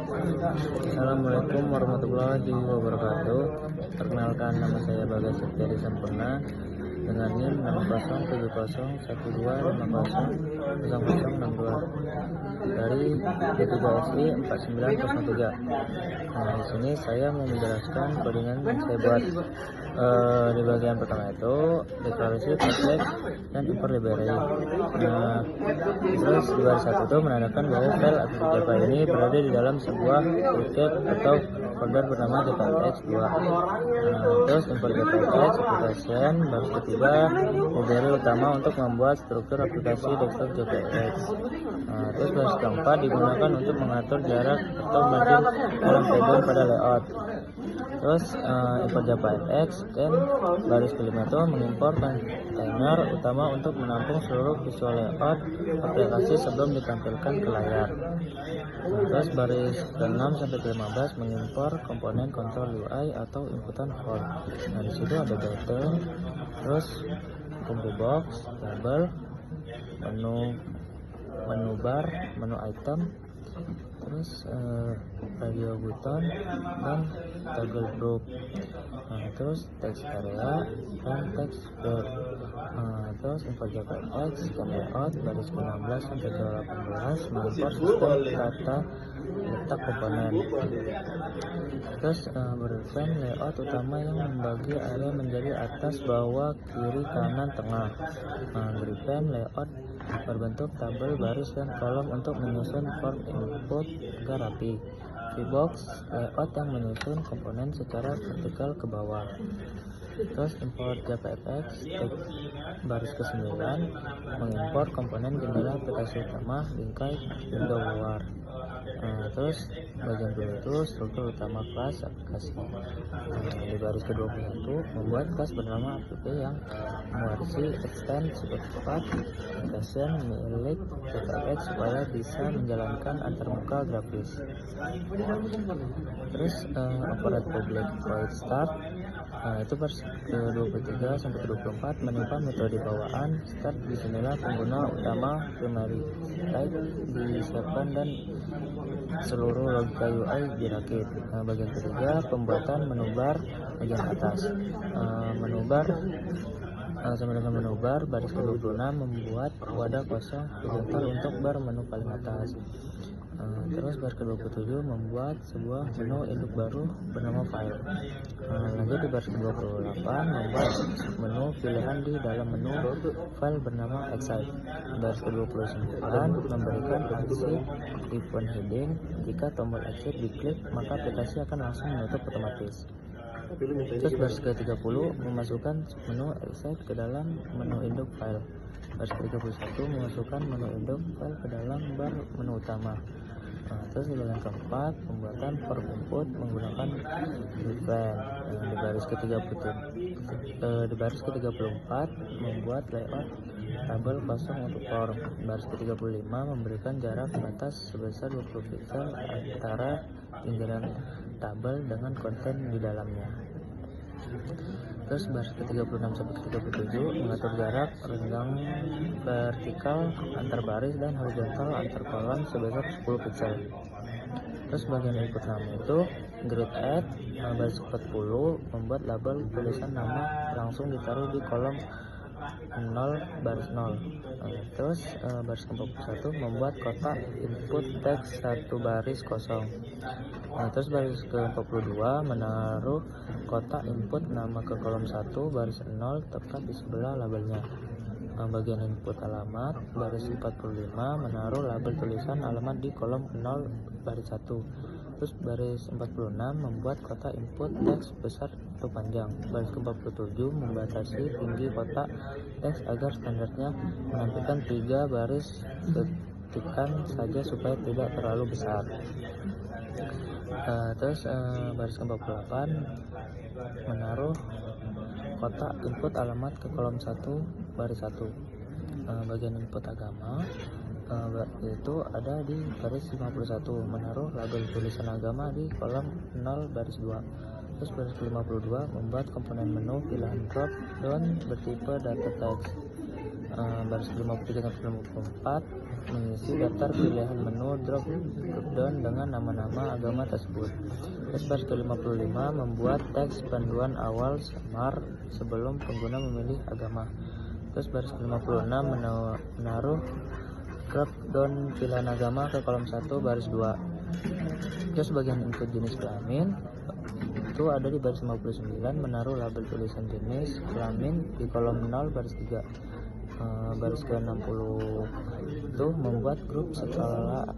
Assalamualaikum warahmatullahi wabarakatuh. Perkenalkan, nama saya Bagas Septiadi Sempurna dengan NIM 607012500062 dari D3SI 4903. Nah, di sini saya mau menjelaskan codingan yang saya buat. Di bagian pertama itu deklarasi, teks, dan import library. Nah, terus di baris satu itu menandakan bahwa file atau Java ini berada di dalam sebuah bucket atau folder bernama JavaX2. Terus import JavaX application. Baris ketiga, library utama untuk membuat struktur aplikasi desktop JavaX. Terus baris keempat digunakan untuk mengatur jarak atau margin dalam padding pada layout. Terus import JavaX, dan baris kelima itu mengimpor kontainer utama untuk menampung seluruh visual layout aplikasi sebelum ditampilkan ke layar. Terus baris ke-6 sampai ke-15 mengimpor komponen control UI atau inputan form. Nah, di situ ada button, terus combo box, label, menu bar, menu item, terus radio button, dan toggle group. Terus text area dan text bar. Terus import JavaX, scan layout, baris ke-16 sampai ke-18 mengimpor sistem tata letak komponen. Terus berikan layout utama yang membagi area menjadi atas, bawah, kiri, kanan, tengah. Berikan layout berbentuk tabel, baris, dan kolom untuk menyusun form input agar rapi. VBox, layout yang menyusun komponen secara vertikal ke bawah. Terus import JavaX, baris ke-9 mengimpor komponen jendela aplikasi utama, bingkai, window luar. Terus bagian kedua itu struktur utama kelas aplikasi. Di baris ke-21 membuat kelas bernama aplikasi yang mewarisi extend sifat-sifat application milik JavaX supaya bisa menjalankan antarmuka grafis. Terus operate public void start, itu baris ke-23 sampai ke-24 menimpa metode bawaan start. Disinilah pengguna utama primary type disiapkan dan seluruh logika UI dirakit. Bagian ketiga pembuatan menu bar bagian atas. Menu bar sama dengan menu bar baris ke-26 membuat wadah kosong horizontal untuk bar menu paling atas. Terus baris ke-27 membuat sebuah menu induk baru bernama file. Lanjut di baris ke-28 membuat menu pilihan di dalam menu file bernama excite. Baris ke-29 memberikan aksi event heading. Jika tombol exit diklik, maka aplikasi akan langsung menutup otomatis. Terus baris ke-30 memasukkan menu excite ke dalam menu induk file. Baris ke-31 memasukkan menu induk file ke dalam bar menu utama. Terus di bagian keempat pembuatan form input menggunakan event. Di baris ke-34 membuat layout tabel kosong untuk form. Baris ke-35 memberikan jarak batas sebesar 20 pixel antara pinggiran tabel dengan konten di dalamnya. Terus baris ke-36 sampai ke-37 mengatur jarak renggang vertikal antar baris dan horizontal antar kolom sebesar 10 pixel. Terus bagian input nama itu grid add. Baris 40 membuat label tulisan nama langsung ditaruh di kolom 0 baris 0. Terus baris ke-41 membuat kotak input teks satu baris kosong. Terus baris ke-42 menaruh kotak input nama ke kolom 1 baris 0 tepat di sebelah labelnya. Bagian input alamat baris 45 menaruh label tulisan alamat di kolom 0 baris 1. Terus baris 46 membuat kotak input teks besar atau panjang. Baris ke-47 membatasi tinggi kotak teks agar standarnya menampilkan 3 baris ketikan saja supaya tidak terlalu besar. Terus baris ke-48 menaruh kotak input alamat ke kolom 1 baris 1. Bagian input agama itu ada di baris 51 menaruh label tulisan agama di kolom 0 baris 2. Terus baris ke-52 membuat komponen menu pilihan drop down bertipe data text. Baris ke-53 sampai 54 mengisi daftar pilihan menu drop down dengan nama-nama agama tersebut. Terus baris ke-55 membuat teks panduan awal samar sebelum pengguna memilih agama. Terus baris ke-56 menaruh drop down pilihan agama ke kolom 1 baris 2. Terus bagian input jenis kelamin itu ada di baris 59, menaruh label tulisan jenis kelamin di kolom 0 baris 3. Baris ke-60 itu membuat grup skala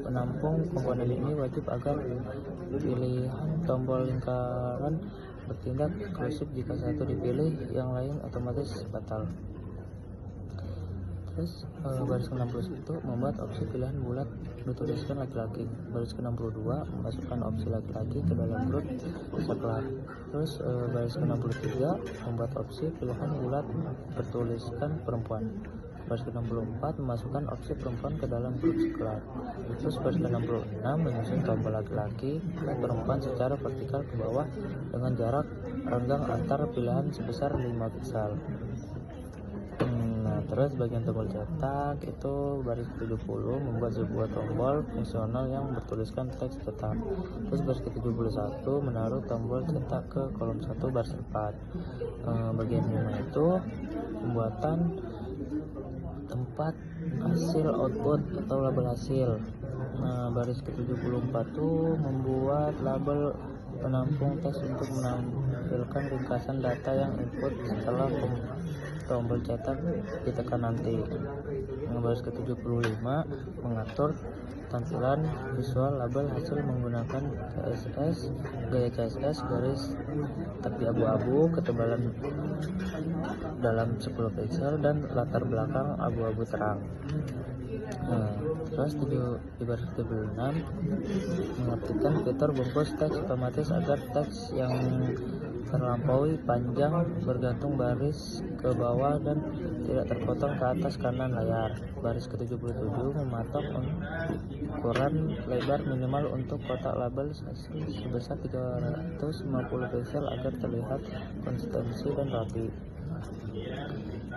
penampung komponen ini wajib agar pilihan tombol lingkaran bertindak eksklusif. Jika satu dipilih, yang lain otomatis batal. Terus baris ke-61 membuat opsi pilihan bulat dituliskan laki-laki. Baris ke-62 memasukkan opsi laki-laki ke dalam grup saklar. Terus baris ke-63 membuat opsi pilihan bulat bertuliskan perempuan. Baris ke-64 memasukkan opsi perempuan ke dalam grup saklar. Terus baris ke-66 menyusun tombol laki-laki dan perempuan secara vertikal ke bawah dengan jarak renggang antar pilihan sebesar 5 piksel. Terus bagian tombol cetak itu baris ke-70 membuat sebuah tombol fungsional yang bertuliskan teks cetak. Terus baris ke-71 menaruh tombol cetak ke kolom 1 baris 4. Bagian 5 itu pembuatan tempat hasil output atau label hasil. Baris ke-74 itu membuat label penampung teks untuk menampilkan ringkasan data yang input setelah tombol cetak ditekan nanti. Baris ke-75 mengatur tampilan visual label hasil menggunakan CSS, gaya CSS garis tepi abu-abu, ketebalan dalam 10 pixel dan latar belakang abu-abu terang. Terus di baris ke-76 mengartikan fitur bungkus teks otomatis agar teks yang terlampaui panjang bergantung baris ke bawah dan tidak terpotong ke atas kanan layar. Baris ke-77 mematok ukuran lebar minimal untuk kotak label sebesar 350 pixel agar terlihat konsistensi dan rapi.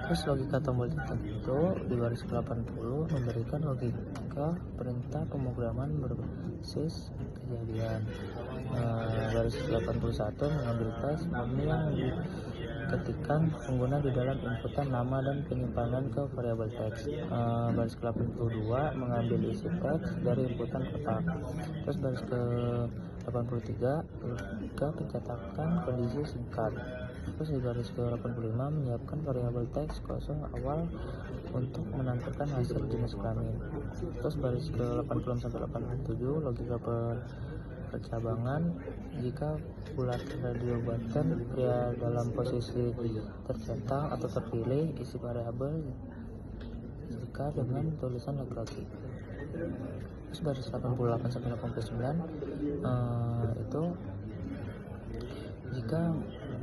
Terus logika tombol cetak itu di baris ke-80 memberikan logika perintah pemrograman berbasis kejadian. Baris ke-81 mengambil teks murni yang diketikkan pengguna di dalam inputan nama dan penyimpanan ke variabel teks. Baris ke-82 mengambil isi teks dari inputan kotak. Terus baris ke-83 logika pencetakan kondisi singkat. Terus di baris ke-85 menyiapkan variabel teks kosong awal untuk menampilkan hasil jenis kelamin. Terus baris ke-86-87 logika percabangan jika bulatan radio button pria dalam posisi tercentang atau terpilih isi variabel jika dengan tulisan laki-laki. Terus baris 88-89 itu jika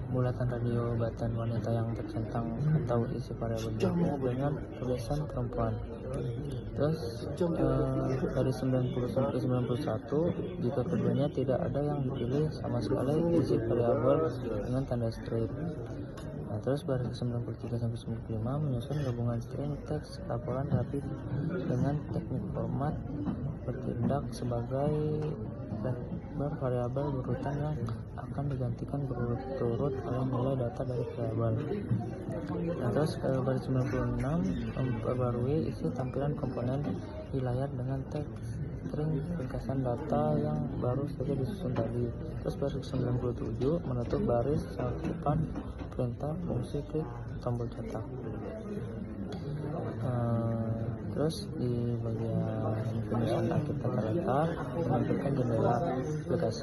bulatan radio button wanita yang tercentang atau isi variabel dengan tulisan perempuan. Terus dari 90-91 jika keduanya tidak ada yang dipilih sama sekali isi variabel dengan tanda strip. Terus baris 93-95 menyusun gabungan string teks laporan rapi dengan teknik format bertindak sebagai variabel berurutan yang akan digantikan berturut-turut oleh nilai data dari variabel. Terus baris 96 memperbarui isi tampilan komponen di layar dengan teks string ringkasan data yang baru saja disusun tadi. Terus baris 97 menutup baris cakupan perintah fungsi klik tombol cetak. Terus di bagian penyusunan akhir kata menampilkan jendela aplikasi.